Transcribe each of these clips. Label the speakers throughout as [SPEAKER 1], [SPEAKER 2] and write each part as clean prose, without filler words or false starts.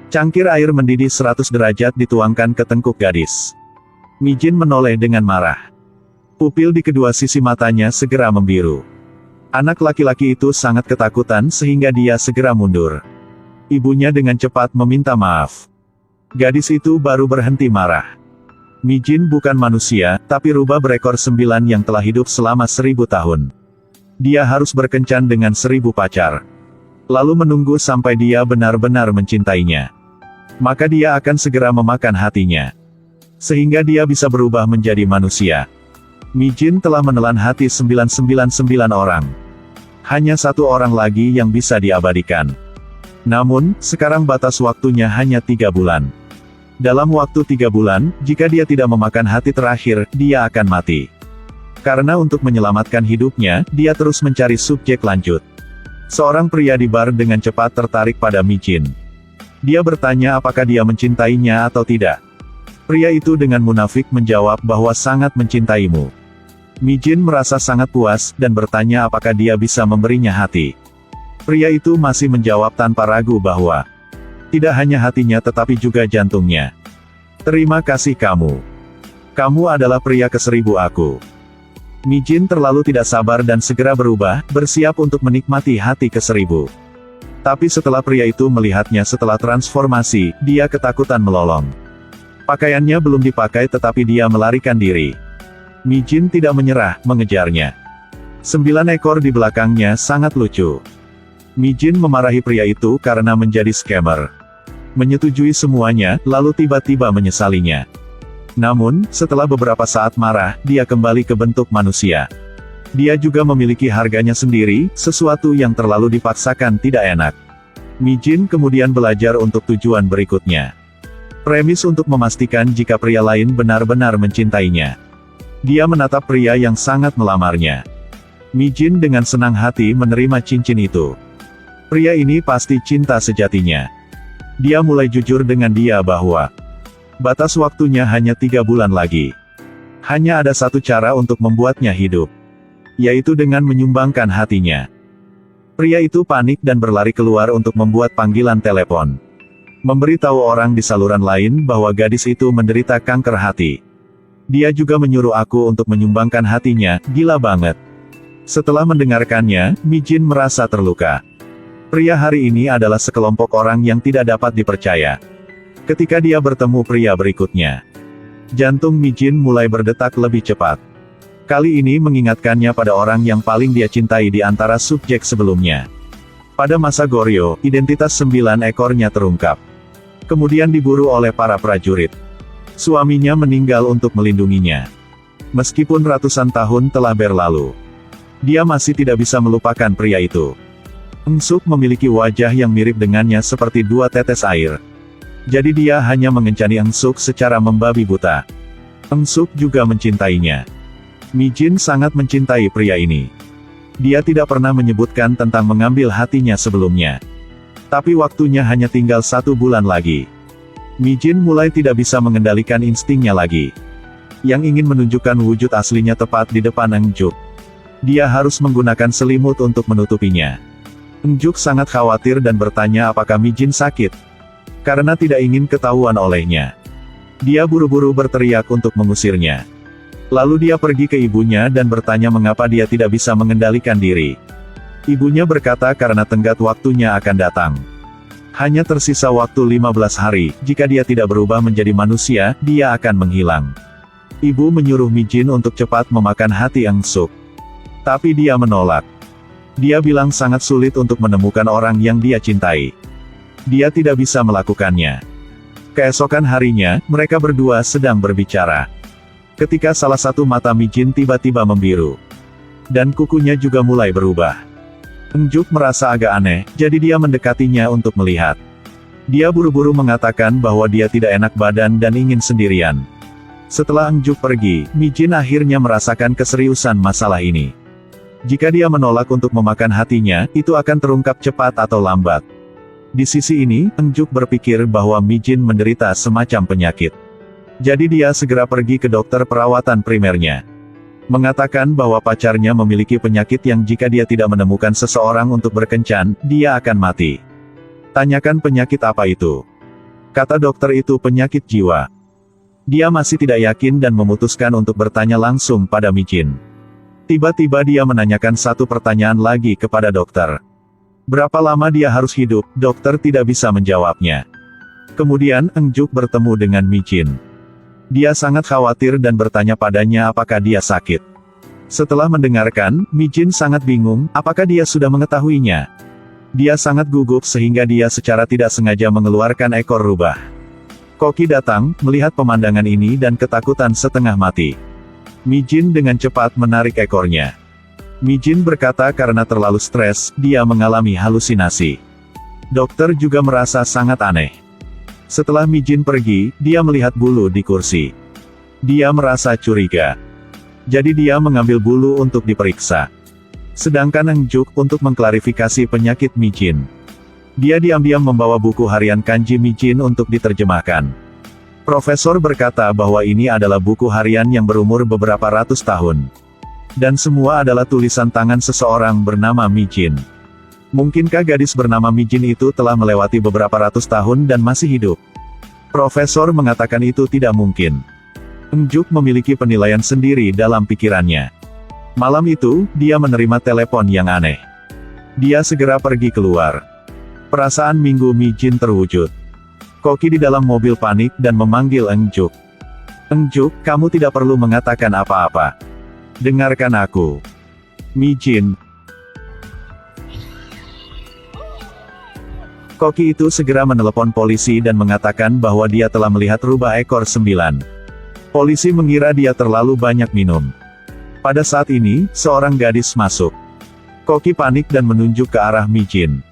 [SPEAKER 1] Cangkir air mendidih 100 derajat dituangkan ke tengkuk gadis. Mi Jin menoleh dengan marah. Pupil di kedua sisi matanya segera membiru. Anak laki-laki itu sangat ketakutan sehingga dia segera mundur. Ibunya dengan cepat meminta maaf. Gadis itu baru berhenti marah. Mi Jin bukan manusia, tapi rubah berekor 9 yang telah hidup selama 1000 tahun. Dia harus berkencan dengan 1000 pacar. Lalu menunggu sampai dia benar-benar mencintainya. Maka dia akan segera memakan hatinya. Sehingga dia bisa berubah menjadi manusia. Mi Jin telah menelan hati 999 orang. Hanya satu orang lagi yang bisa diabadikan. Namun, sekarang batas waktunya hanya 3 bulan. Dalam waktu 3 bulan, jika dia tidak memakan hati terakhir, dia akan mati. Karena untuk menyelamatkan hidupnya, dia terus mencari subjek lanjut. Seorang pria di bar dengan cepat tertarik pada Mi Jin. Dia bertanya apakah dia mencintainya atau tidak. Pria itu dengan munafik menjawab bahwa sangat mencintaimu. Mi Jin merasa sangat puas, dan bertanya apakah dia bisa memberinya hati. Pria itu masih menjawab tanpa ragu bahwa tidak hanya hatinya tetapi juga jantungnya. Terima kasih kamu. Kamu adalah pria ke-1000 aku. Mi Jin terlalu tidak sabar dan segera berubah, bersiap untuk menikmati hati ke-1000. Tapi setelah pria itu melihatnya setelah transformasi, dia ketakutan melolong. Pakaiannya belum dipakai tetapi dia melarikan diri. Mi Jin tidak menyerah, mengejarnya. 9 ekor di belakangnya sangat lucu. Mi Jin memarahi pria itu karena menjadi scammer. Menyetujui semuanya, lalu tiba-tiba menyesalinya. Namun, setelah beberapa saat marah, dia kembali ke bentuk manusia. Dia juga memiliki harganya sendiri, sesuatu yang terlalu dipaksakan tidak enak. Mi Jin kemudian belajar untuk tujuan berikutnya. Premis untuk memastikan jika pria lain benar-benar mencintainya. Dia menatap pria yang sangat melamarnya. Mi Jin dengan senang hati menerima cincin itu. Pria ini pasti cinta sejatinya. Dia mulai jujur dengan dia bahwa batas waktunya hanya 3 bulan lagi. Hanya ada satu cara untuk membuatnya hidup. Yaitu dengan menyumbangkan hatinya. Pria itu panik dan berlari keluar untuk membuat panggilan telepon. Memberitahu orang di saluran lain bahwa gadis itu menderita kanker hati. Dia juga menyuruh aku untuk menyumbangkan hatinya, gila banget. Setelah mendengarkannya, Mi Jin merasa terluka. Pria hari ini adalah sekelompok orang yang tidak dapat dipercaya. Ketika dia bertemu pria berikutnya, jantung Mi Jin mulai berdetak lebih cepat. Kali ini mengingatkannya pada orang yang paling dia cintai di antara subjek sebelumnya. Pada masa Goryeo, identitas 9 ekornya terungkap. Kemudian diburu oleh para prajurit. Suaminya meninggal untuk melindunginya. Meskipun ratusan tahun telah berlalu, dia masih tidak bisa melupakan pria itu. Eng Suk memiliki wajah yang mirip dengannya seperti 2 tetes air. Jadi dia hanya mengencani Eng Suk secara membabi buta. Eng Suk juga mencintainya. Mi Jin sangat mencintai pria ini. Dia tidak pernah menyebutkan tentang mengambil hatinya sebelumnya. Tapi waktunya hanya tinggal 1 bulan lagi. Mi Jin mulai tidak bisa mengendalikan instingnya lagi. Yang ingin menunjukkan wujud aslinya tepat di depan Eng Juk. Dia harus menggunakan selimut untuk menutupinya. Eng Juk sangat khawatir dan bertanya apakah Mi Jin sakit. Karena tidak ingin ketahuan olehnya. Dia buru-buru berteriak untuk mengusirnya. Lalu dia pergi ke ibunya dan bertanya mengapa dia tidak bisa mengendalikan diri. Ibunya berkata karena tenggat waktunya akan datang. Hanya tersisa waktu 15 hari, jika dia tidak berubah menjadi manusia, dia akan menghilang. Ibu menyuruh Mi Jin untuk cepat memakan hati Eng Suk. Tapi dia menolak. Dia bilang sangat sulit untuk menemukan orang yang dia cintai. Dia tidak bisa melakukannya. Keesokan harinya, mereka berdua sedang berbicara. Ketika salah satu mata Mi Jin tiba-tiba membiru. Dan kukunya juga mulai berubah. Eng Juk merasa agak aneh, jadi dia mendekatinya untuk melihat. Dia buru-buru mengatakan bahwa dia tidak enak badan dan ingin sendirian. Setelah Eng Juk pergi, Mi Jin akhirnya merasakan keseriusan masalah ini. Jika dia menolak untuk memakan hatinya, itu akan terungkap cepat atau lambat. Di sisi ini, Eng Juk berpikir bahwa Mi Jin menderita semacam penyakit. Jadi dia segera pergi ke dokter perawatan primernya. Mengatakan bahwa pacarnya memiliki penyakit yang jika dia tidak menemukan seseorang untuk berkencan, dia akan mati. Tanyakan penyakit apa itu. Kata dokter itu penyakit jiwa. Dia masih tidak yakin dan memutuskan untuk bertanya langsung pada Mijin. Tiba-tiba dia menanyakan satu pertanyaan lagi kepada dokter. Berapa lama dia harus hidup? Dokter tidak bisa menjawabnya. Kemudian, Eng Juk bertemu dengan Mijin. Dia sangat khawatir dan bertanya padanya apakah dia sakit. Setelah mendengarkan, Mijin sangat bingung, apakah dia sudah mengetahuinya. Dia sangat gugup sehingga dia secara tidak sengaja mengeluarkan ekor rubah. Koki datang, melihat pemandangan ini dan ketakutan setengah mati. Mijin dengan cepat menarik ekornya. Mijin berkata karena terlalu stres, dia mengalami halusinasi. Dokter juga merasa sangat aneh. Setelah Mijin pergi, dia melihat bulu di kursi. Dia merasa curiga. Jadi dia mengambil bulu untuk diperiksa. Sedangkan Eng Juk untuk mengklarifikasi penyakit Mijin. Dia diam-diam membawa buku harian kanji Mijin untuk diterjemahkan. Profesor berkata bahwa ini adalah buku harian yang berumur beberapa ratus tahun. Dan semua adalah tulisan tangan seseorang bernama Mijin. Mungkinkah gadis bernama Mijin itu telah melewati beberapa ratus tahun dan masih hidup? Profesor mengatakan itu tidak mungkin. Eng Juk memiliki penilaian sendiri dalam pikirannya. Malam itu, dia menerima telepon yang aneh. Dia segera pergi keluar. Perasaan minggu Mijin terwujud. Koki di dalam mobil panik dan memanggil Eng Juk. Eng Juk, kamu tidak perlu mengatakan apa-apa. Dengarkan aku. Mijin. Koki itu segera menelepon polisi dan mengatakan bahwa dia telah melihat rubah ekor 9. Polisi mengira dia terlalu banyak minum. Pada saat ini, seorang gadis masuk. Koki panik dan menunjuk ke arah Mijin.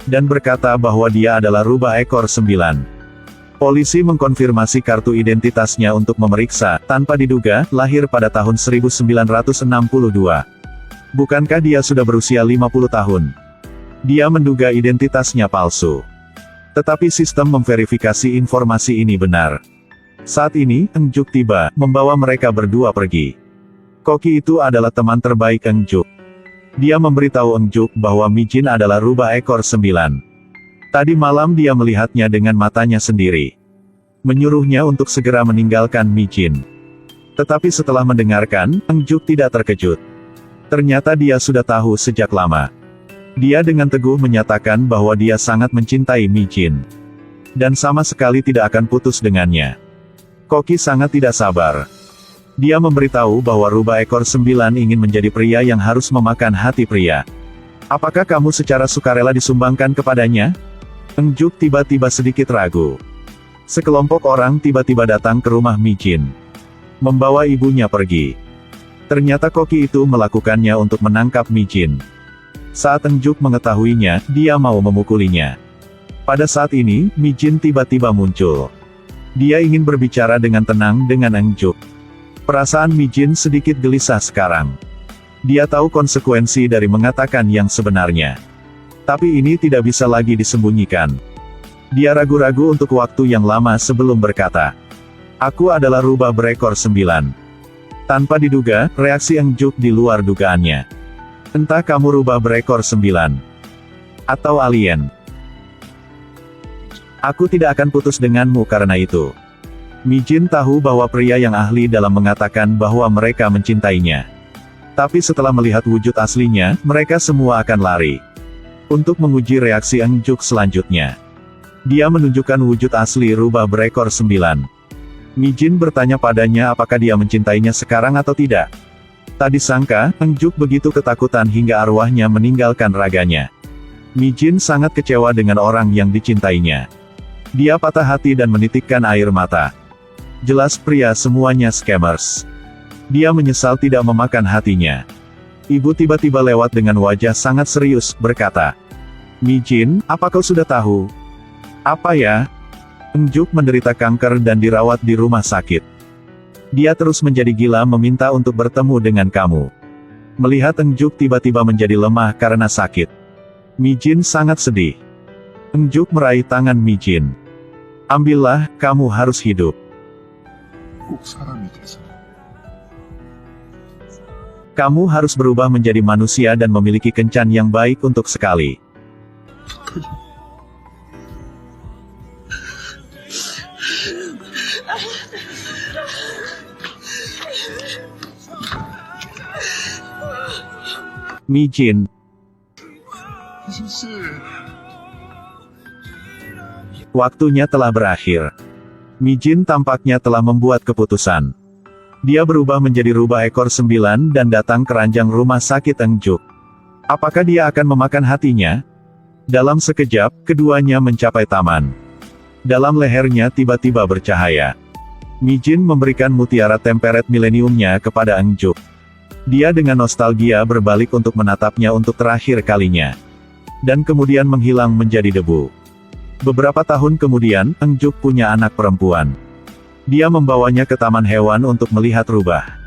[SPEAKER 1] Dan berkata bahwa dia adalah rubah ekor 9. Polisi mengkonfirmasi kartu identitasnya untuk memeriksa, tanpa diduga, lahir pada tahun 1962. Bukankah dia sudah berusia 50 tahun? Dia menduga identitasnya palsu. Tetapi sistem memverifikasi informasi ini benar. Saat ini, Eng Juk tiba, membawa mereka berdua pergi. Koki itu adalah teman terbaik Eng Juk. Dia memberitahu Eng Juk bahwa Mijin adalah rubah ekor 9. Tadi malam dia melihatnya dengan matanya sendiri. Menyuruhnya untuk segera meninggalkan Mijin. Tetapi setelah mendengarkan, Eng Juk tidak terkejut. Ternyata dia sudah tahu sejak lama. Dia dengan teguh menyatakan bahwa dia sangat mencintai Mijin. Dan sama sekali tidak akan putus dengannya. Koki sangat tidak sabar. Dia memberitahu bahwa rubah ekor 9 ingin menjadi pria yang harus memakan hati pria. Apakah kamu secara sukarela disumbangkan kepadanya? Eng Juk tiba-tiba sedikit ragu. Sekelompok orang tiba-tiba datang ke rumah Mijin. Membawa ibunya pergi. Ternyata Koki itu melakukannya untuk menangkap Mijin. Saat Eng Juk mengetahuinya, dia mau memukulinya. Pada saat ini, Mijin tiba-tiba muncul. Dia ingin berbicara dengan tenang dengan Eng Juk. Perasaan Mijin sedikit gelisah sekarang. Dia tahu konsekuensi dari mengatakan yang sebenarnya. Tapi ini tidak bisa lagi disembunyikan. Dia ragu-ragu untuk waktu yang lama sebelum berkata. Aku adalah rubah berekor 9. Tanpa diduga, reaksi Eng Juk di luar dugaannya. Entah kamu rubah berekor 9. Atau alien. Aku tidak akan putus denganmu karena itu. Mijin tahu bahwa pria yang ahli dalam mengatakan bahwa mereka mencintainya. Tapi setelah melihat wujud aslinya, mereka semua akan lari. Untuk menguji reaksi Eng Juk selanjutnya. Dia menunjukkan wujud asli rubah berekor 9. Mijin bertanya padanya apakah dia mencintainya sekarang atau tidak. Tak disangka, Eng Juk begitu ketakutan hingga arwahnya meninggalkan raganya. Mijin sangat kecewa dengan orang yang dicintainya. Dia patah hati dan menitikkan air mata. Jelas pria semuanya scammers. Dia menyesal tidak memakan hatinya. Ibu tiba-tiba lewat dengan wajah sangat serius, berkata. Mijin, apa kau sudah tahu? Apa ya? Eng Juk menderita kanker dan dirawat di rumah sakit. Dia terus menjadi gila meminta untuk bertemu dengan kamu. Melihat Eng Juk tiba-tiba menjadi lemah karena sakit. Mijin sangat sedih. Eng Juk meraih tangan Mijin. Ambillah, kamu harus hidup. Kamu harus berubah menjadi manusia dan memiliki kencan yang baik untuk sekali. Mi Jin. Waktunya telah berakhir. Mi Jin tampaknya telah membuat keputusan. Dia berubah menjadi rubah ekor 9 dan datang ke ranjang rumah sakit Eng Juk. Apakah dia akan memakan hatinya? Dalam sekejap, keduanya mencapai taman. Dalam lehernya tiba-tiba bercahaya. Mi Jin memberikan mutiara temperet mileniumnya kepada Eng Juk. Dia dengan nostalgia berbalik untuk menatapnya untuk terakhir kalinya. Dan kemudian menghilang menjadi debu. Beberapa tahun kemudian, Eng Juk punya anak perempuan. Dia membawanya ke taman hewan untuk melihat rubah.